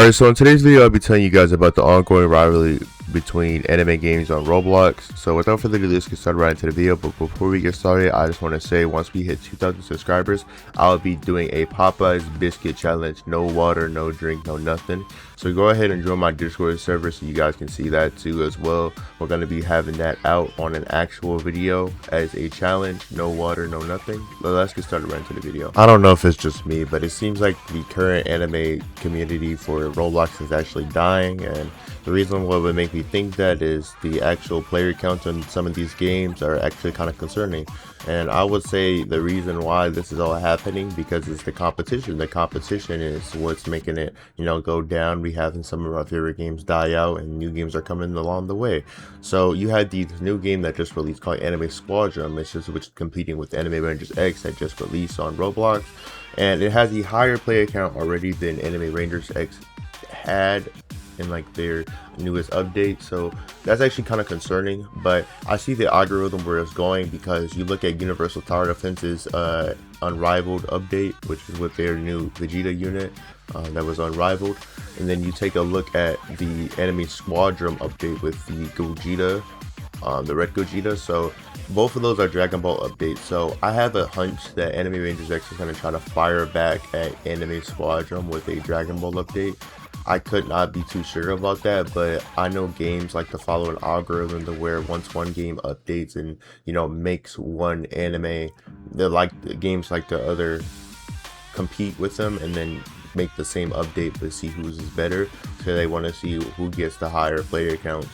Alright, so in today's video, I'll be telling you guys about the ongoing rivalry between anime games on Roblox. So without further ado, let's get started right into the video. But before we get started, I just want to say once we hit 2,000 subscribers, I'll be doing a Popeye's biscuit challenge. No water, no drink, no nothing. So go ahead and join my Discord server so you guys can see that too as well. We're going to be having that out on an actual video as a challenge. No water, no nothing. But let's get started right into the video. I don't know if it's just me, but it seems like the current anime community for Roblox is actually dying, and the reason what would make me think that is the actual player count in some of these games are actually kind of concerning. And I would say the reason why this is all happening because it's the competition. The competition is what's making it, go down. We having some of our favorite games die out, and new games are coming along the way. So you had this new game that just released called Anime Squadron, which is competing with Anime Rangers X that just released on Roblox, and it has a higher player count already than Anime Rangers X had in like their newest update. So that's actually kind of concerning, but I see the algorithm where it's going because you look at Universal Tower Defense's Unrivaled update, which is with their new Vegeta unit that was unrivaled, and then you take a look at the Anime Squadron update with the Gogeta, the red Gogeta. So both of those are Dragon Ball updates. So I have a hunch that Anime Rangers X is going to try to fire back at Anime Squadron with a Dragon Ball update. I could not be too sure about that, but I know games like to follow an algorithm to where once one game updates and makes one anime, they're like games like the other compete with them and then make the same update but see who's is better. So they want to see who gets the higher player counts.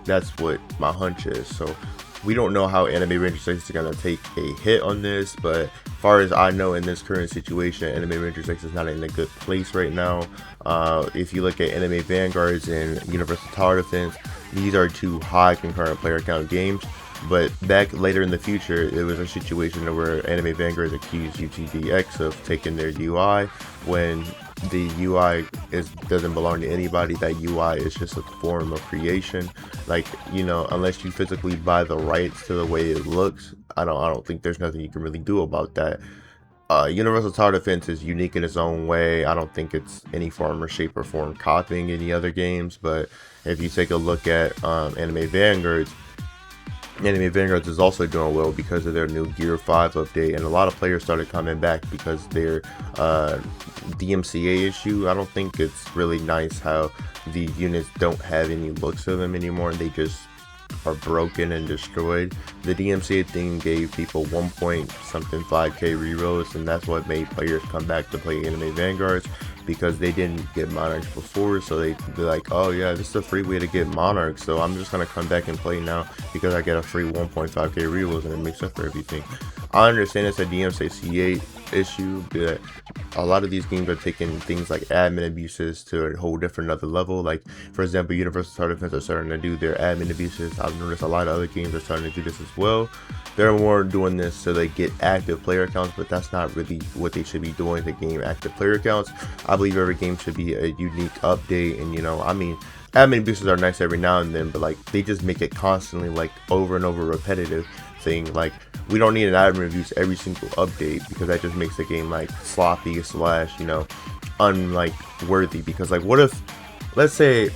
That's what my hunch is. So we don't know how Anime Rangers X is going to take a hit on this, but as far as I know, in this current situation, Anime Rangers X is not in a good place right now. If you look at Anime Vanguards and Universal Tower Defense, these are two high concurrent player count games. But back later in the future, it was a situation where Anime Vanguards accused UTDX of taking their UI when the UI doesn't belong to anybody. That UI is just a form of creation. Like, unless you physically buy the rights to the way it looks, I don't think there's nothing you can really do about that. Universal Tower Defense is unique in its own way. I don't think it's any form or shape or form copying any other games. But if you take a look at Anime Vanguards is also doing well because of their new Gear 5 update, and a lot of players started coming back because their DMCA issue. I don't think it's really nice how the units don't have any looks of them anymore. They just are broken and destroyed. The DMCA thing gave people 1.5K rerolls, and that's what made players come back to play Anime Vanguards because they didn't get Monarchs before. So they're like, oh yeah, this is a free way to get Monarchs, so I'm just gonna come back and play now because I get a free 1.5K rerolls and it makes up for everything. I understand it's a DMCA issue, but a lot of these games are taking things like admin abuses to a whole different other level. Like, for example, Universal Tower Defense are starting to do their admin abuses. I've noticed a lot of other games are starting to do this as well. They're more doing this so they get active player counts, but that's not really what they should be doing to gain active player counts. I believe every game should be a unique update, and admin abuses are nice every now and then, but like they just make it constantly like over and over repetitive thing. Like, we don't need an admin abuse every single update because that just makes the game like sloppy / unlike worthy. Because like, what if, let's say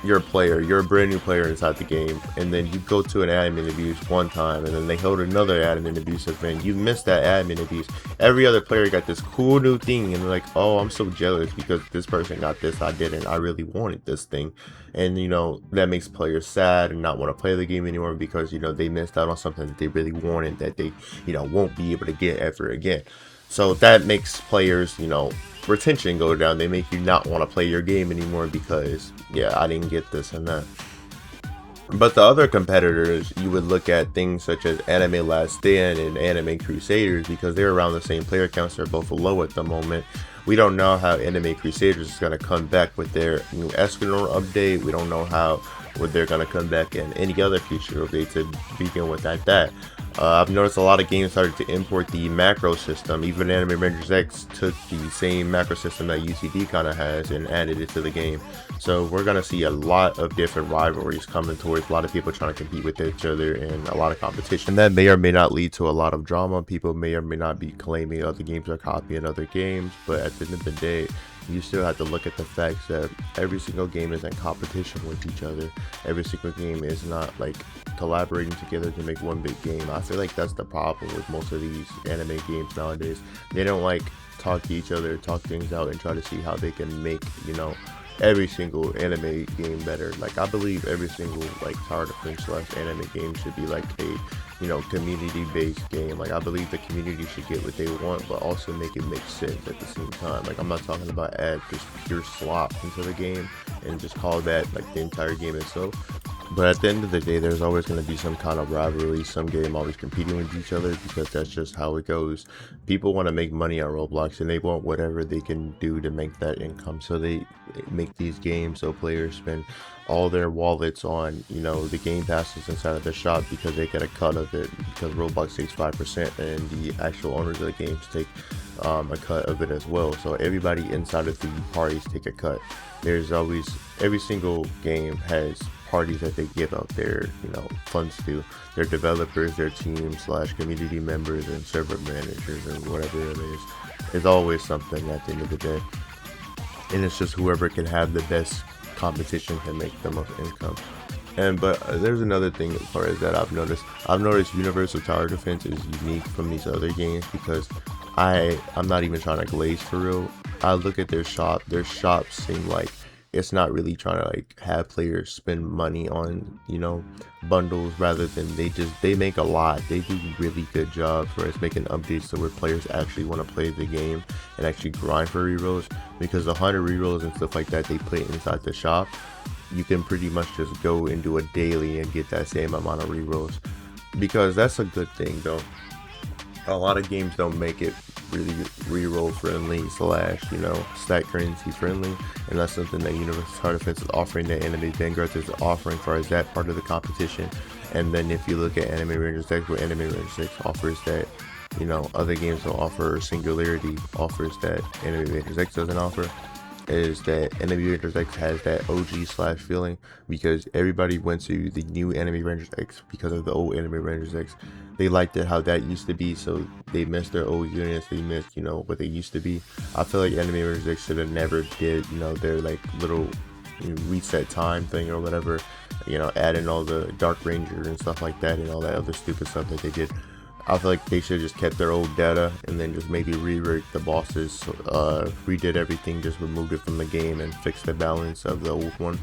you're a brand new player inside the game, and then you go to an admin abuse one time, and then they hold another admin abuse event. You missed that admin abuse. Every other player got this cool new thing, and they're like, oh, I'm so jealous because this person got this, I didn't. I really wanted this thing. And that makes players sad and not want to play the game anymore because they missed out on something that they really wanted that they won't be able to get ever again. So that makes players retention go down. They make you not want to play your game anymore because I didn't get this and that. But the other competitors, you would look at things such as Anime Last Stand and Anime Crusaders because they're around the same player counts. They're both low at the moment. We don't know how Anime Crusaders is going to come back with their new Escanor update. We don't know how they're going to come back in any other future update to begin with at that. I've noticed a lot of games started to import the macro system. Even Anime Rangers X took the same macro system that UCD kind of has and added it to the game. So we're going to see a lot of different rivalries coming towards a lot of people trying to compete with each other and a lot of competition. And that may or may not lead to a lot of drama. People may or may not be claiming other games are copying other games, but at the end of the day, you still have to look at the facts that every single game is in competition with each other. Every single game is not like collaborating together to make one big game. I feel like that's the problem with most of these anime games nowadays. They don't like talk to each other, talk things out, and try to see how they can make, you know, every single anime game better. Like, I believe every single like tower defense / anime game should be like a, you know, community based game. Like, I believe the community should get what they want, but also make it make sense at the same time. Like, I'm not talking about add just pure slop into the game and just call that like the entire game itself. But at the end of the day, there's always going to be some kind of rivalry, some game always competing with each other, because that's just how it goes. People want to make money on Roblox, and they want whatever they can do to make that income. So they make these games so players spend all their wallets on, you know, the game passes inside of the shop, because they get a cut of it, because Roblox takes 5% and the actual owners of the games take a cut of it as well. So everybody inside of the parties take a cut. There's always, every single game has parties that they give out their, you know, funds to their developers, their team / community members, and server managers, and whatever it is. It's always something at the end of the day, and it's just whoever can have the best competition can make the most income. And but there's another thing as far as that I've noticed Universal Tower Defense is unique from these other games, because I'm not even trying to glaze for real. I look at their shops seem like it's not really trying to like have players spend money on, you know, bundles, rather than they make a lot. They do a really good job for us making updates to where players actually want to play the game and actually grind for rerolls, because the 100 rerolls and stuff like that they put inside the shop, you can pretty much just go and do a daily and get that same amount of rerolls, because that's a good thing though. A lot of games don't make it really reroll friendly / you know, stack currency friendly, and that's something that Universal Tower Defense is offering, that Anime Vanguard is offering for as that part of the competition. And then if you look at Anime Rangers X, what Anime Rangers X offers that, you know, other games don't offer, or Singularity offers that Anime Rangers X doesn't offer, is that Anime Rangers X has that OG / feeling, because everybody went to the new Anime Rangers X because of the old Anime Rangers X. They liked it how that used to be, so they missed their old units, they missed, you know, what they used to be. I feel like Anime Rangers X should have never did, you know, their like little, you know, reset time thing or whatever, you know, add in all the Dark Ranger and stuff like that, and all that other stupid stuff that they did. I feel like they should have just kept their old data, and then just maybe reworked the bosses, redid everything, just removed it from the game and fixed the balance of the old one.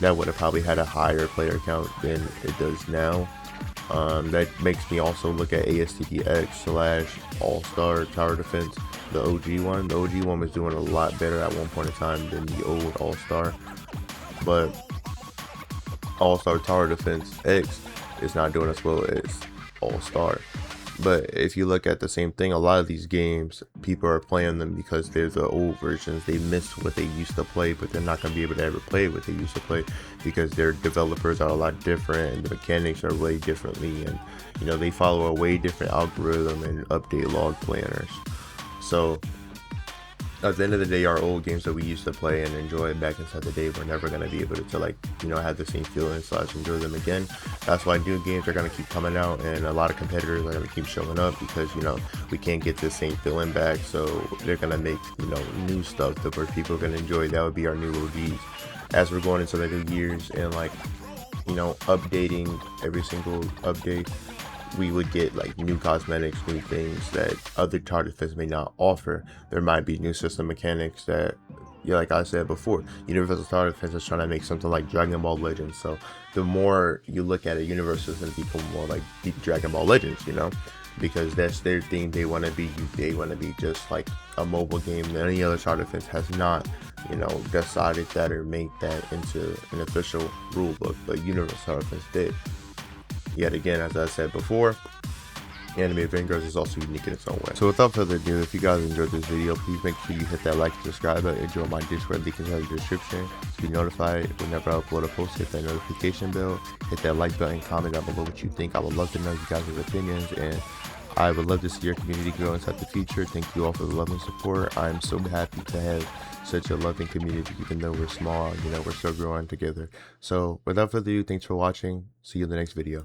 That would have probably had a higher player count than it does now. That makes me also look at ASTDX / All-Star Tower Defense, the OG one. The OG one was doing a lot better at one point in time than the old All-Star, but All-Star Tower Defense X is not doing as well as All-Star. But if you look at the same thing, a lot of these games, people are playing them because they're the old versions. They missed what they used to play, but they're not going to be able to ever play what they used to play, because their developers are a lot different and the mechanics are way differently, and, you know, they follow a way different algorithm and update log planners. So at the end of the day, our old games that we used to play and enjoy back inside the day, we're never going to be able to like, you know, have the same feeling / enjoy them again. That's why new games are going to keep coming out, and a lot of competitors are going to keep showing up, because, you know, we can't get the same feeling back, so they're going to make, you know, new stuff that where people are going to enjoy. That would be our new OGs as we're going into the new years, and like, you know, updating every single update. We would get like new cosmetics, new things that other tower defense may not offer. There might be new system mechanics that, yeah, like I said before, Universal Tower Defense is trying to make something like Dragon Ball Legends. So the more you look at it, Universal is going to become more like Dragon Ball Legends, you know, because that's their thing. They want to be just like a mobile game. Any other tower defense has not, you know, decided that or made that into an official rule book, but Universal Tower Defense did. Yet again, as I said before, Anime Vanguard is also unique in its own way. So without further ado, if you guys enjoyed this video, please make sure you hit that like and subscribe button, and join my Discord link inside the description to be notified whenever I upload a post. Hit that notification bell, hit that like button, comment down below what you think. I would love to know you guys' opinions, and I would love to see your community grow inside the future. Thank you all for the love and support. I'm so happy to have such a loving community. Even though we're small, you know, we're still growing together. So without further ado, thanks for watching. See you in the next video.